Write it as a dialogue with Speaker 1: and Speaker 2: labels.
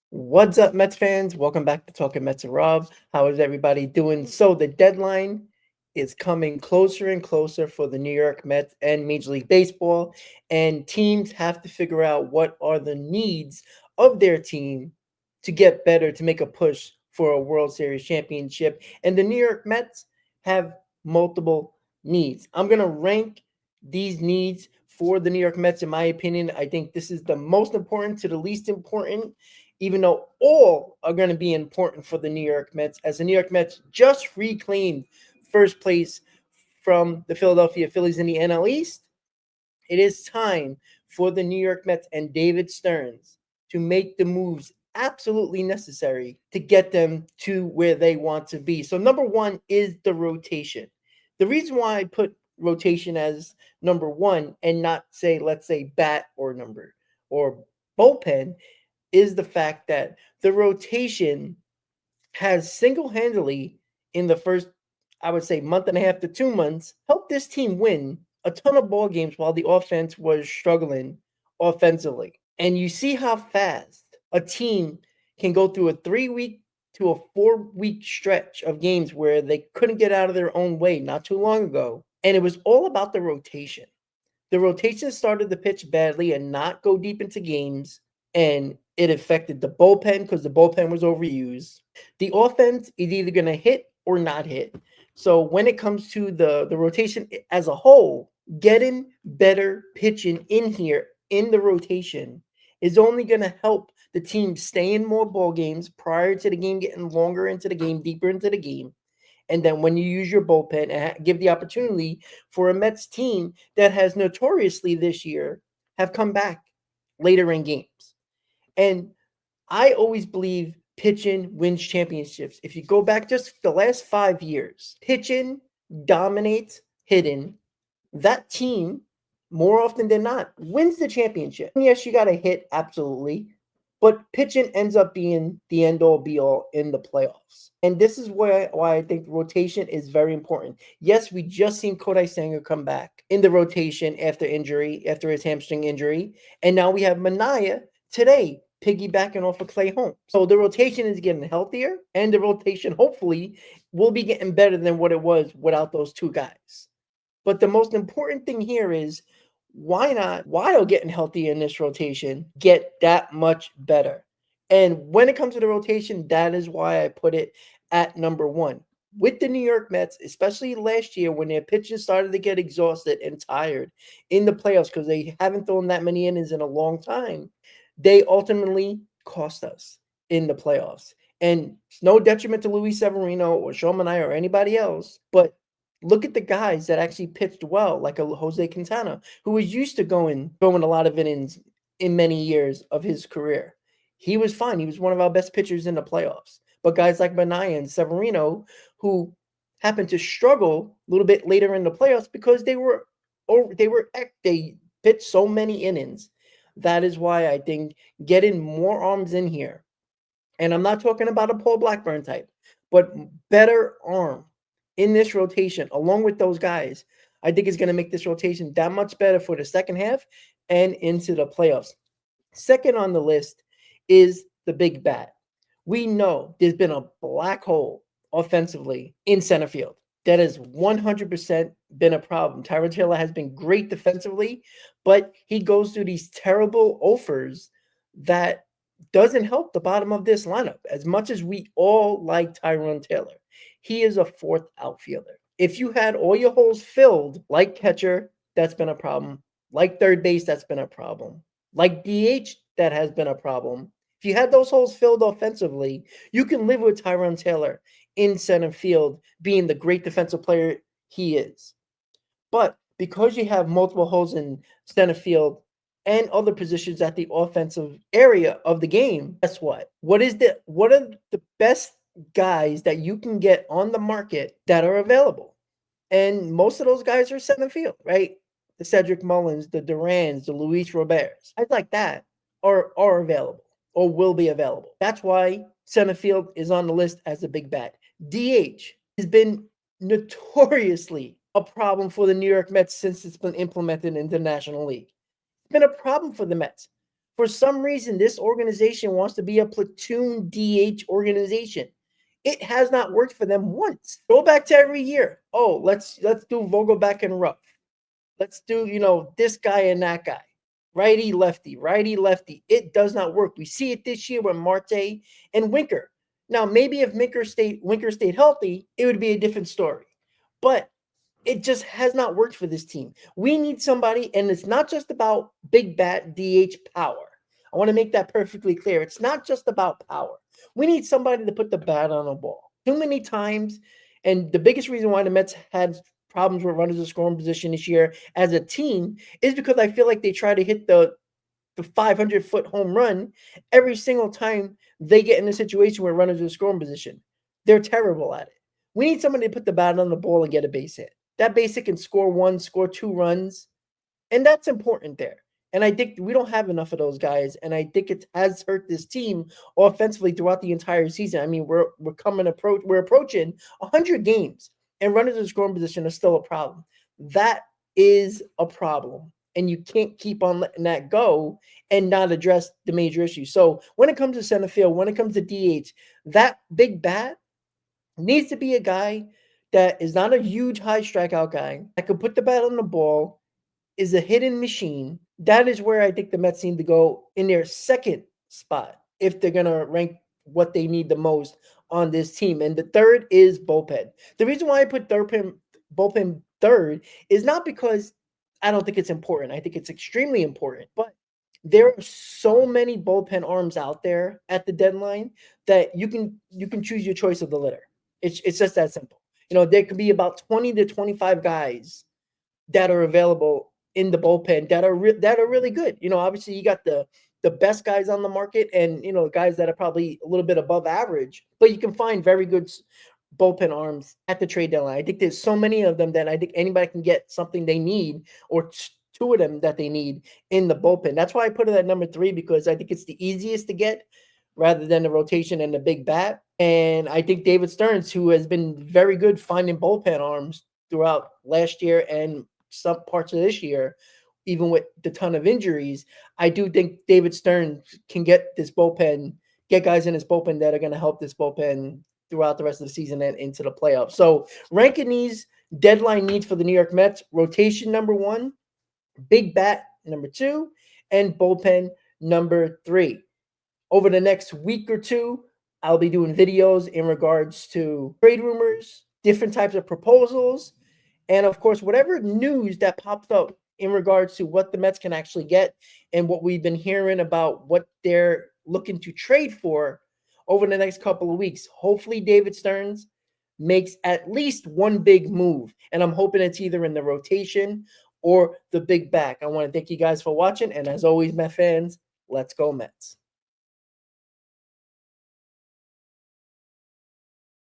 Speaker 1: What's up, Mets fans? Welcome back to Talking Mets and Rob. How is everybody doing? So, the deadline is coming closer and closer for the New York Mets and Major League Baseball, and teams have to figure out what are the needs of their team to get better, to make a push for a World Series championship. And the New York Mets have multiple needs. I'm going to rank these needs for the New York Mets, in my opinion. I think this is the most important to the least important, even though all are going to be important for the New York Mets, as the New York Mets just reclaimed first place from the Philadelphia Phillies in the NL East. It is time for the New York Mets and David Stearns to make the moves absolutely necessary to get them to where they want to be. So, number one is the rotation. The reason why I put rotation as number one and not say, let's say, bat or bullpen is the fact that the rotation has single-handedly in the first, I would say, month and a half to 2 months helped this team win a ton of ball games while the offense was struggling offensively. And you see how fast a team can go through a 3 week to a 4 week stretch of games where they couldn't get out of their own way not too long ago. And it was all about the rotation. The rotation started to pitch badly and not go deep into games, and it affected the bullpen because the bullpen was overused. The offense is either going to hit or not hit. So when it comes to the rotation as a whole, getting better pitching in here in the rotation is only going to help the team stay in more ball games prior to the game getting longer into the game, deeper into the game. And then when you use your bullpen and give the opportunity for a Mets team that has notoriously this year have come back later in games. And I always believe pitching wins championships. If you go back just the last 5 years, pitching dominates hitting. That team, more often than not, wins the championship. Yes, you got to hit, absolutely. But pitching ends up being the end all be all in the playoffs. And this is why I think rotation is very important. Yes, we just seen Kodai Sanger come back in the rotation after injury, after his hamstring injury. And now we have Mania today piggybacking off of Clay Holmes. So the rotation is getting healthier, and the rotation hopefully will be getting better than what it was without those two guys. But the most important thing here is why not, while getting healthy in this rotation, get that much better? And when it comes to the rotation, that is why I put it at number one. With the New York Mets, especially last year when their pitchers started to get exhausted and tired in the playoffs because they haven't thrown that many innings in a long time, they ultimately cost us in the playoffs. And it's no detriment to Luis Severino or Sean Manaea or anybody else, but look at the guys that actually pitched well, like a Jose Quintana, who was used to going a lot of innings in many years of his career. He was fine. He was one of our best pitchers in the playoffs. But guys like Manaea and Severino, who happened to struggle a little bit later in the playoffs because they pitched so many innings. That is why I think getting more arms in here, and I'm not talking about a Paul Blackburn type, but better arm in this rotation, along with those guys, I think is going to make this rotation that much better for the second half and into the playoffs. Second on the list is the big bat. We know there's been a black hole offensively in center field. That has 100% been a problem. Tyrone Taylor has been great defensively, but he goes through these terrible offers that doesn't help the bottom of this lineup. As much as we all like Tyrone Taylor, he is a fourth outfielder. If you had all your holes filled, like catcher, that's been a problem. Like third base, that's been a problem. Like DH, that has been a problem. If you had those holes filled offensively, you can live with Tyrone Taylor in center field being the great defensive player he is. But because you have multiple holes in center field and other positions at the offensive area of the game, guess what? What are the best guys that you can get on the market that are available? And most of those guys are center field, right? The Cedric Mullins, the Durans, the Luis Roberts, guys like that are available or will be available. That's why center field is on the list as a big bat. DH has been notoriously a problem for the New York Mets since it's been implemented into the National League. It's been a problem for the Mets For some reason, this organization wants to be a platoon DH organization. It has not worked for them once. Go back to every year. Oh, let's do Vogelback and Ruff. Let's do, this guy and that guy. Righty, lefty, righty, lefty. It does not work. We see it this year with Marte and Winker. Now, maybe if Winker stayed healthy, it would be a different story. But it just has not worked for this team. We need somebody, and it's not just about big bat DH power. I want to make that perfectly clear. It's not just about power. We need somebody to put the bat on the ball. Too many times, and the biggest reason why the Mets had problems with runners in scoring position this year as a team is because I feel like they try to hit the 500-foot home run every single time they get in a situation where runners in scoring position. They're terrible at it. We need somebody to put the bat on the ball and get a base hit. That base hit can score 1, score 2 runs, and that's important there. And I think we don't have enough of those guys, and I think it has hurt this team offensively throughout the entire season. I mean, we're approaching 100 games, and runners in scoring position is still a problem. That is a problem, and you can't keep on letting that go and not address the major issues. So when it comes to center field, when it comes to DH, that big bat needs to be a guy that is not a huge high strikeout guy, that can put the bat on the ball, is a hidden machine. That is where I think the Mets need to go in their second spot if they're going to rank what they need the most on this team. And the third is bullpen. The reason why I put bullpen third is not because I don't think it's important. I think it's extremely important. But there are so many bullpen arms out there at the deadline that you can choose your choice of the litter. It's just that simple. There could be about 20 to 25 guys that are available in the bullpen that are really good. Obviously you got the best guys on the market and, guys that are probably a little bit above average, but you can find very good bullpen arms at the trade deadline. I think there's so many of them that I think anybody can get something they need or two of them that they need in the bullpen. That's why I put it at number 3, because I think it's the easiest to get rather than the rotation and the big bat. And I think David Stearns, who has been very good finding bullpen arms throughout last year and some parts of this year, even with the ton of injuries, I do think David Stearns can get guys in his bullpen that are going to help this bullpen throughout the rest of the season and into the playoffs. So ranking these deadline needs for the New York Mets: rotation number 1, big bat number 2, and bullpen number 3. Over the next week or two, I'll be doing videos in regards to trade rumors, different types of proposals, and of course, whatever news that pops up in regards to what the Mets can actually get and what we've been hearing about what they're looking to trade for over the next couple of weeks. Hopefully, David Stearns makes at least one big move, and I'm hoping it's either in the rotation or the big back. I want to thank you guys for watching, and as always, Met fans, let's go Mets.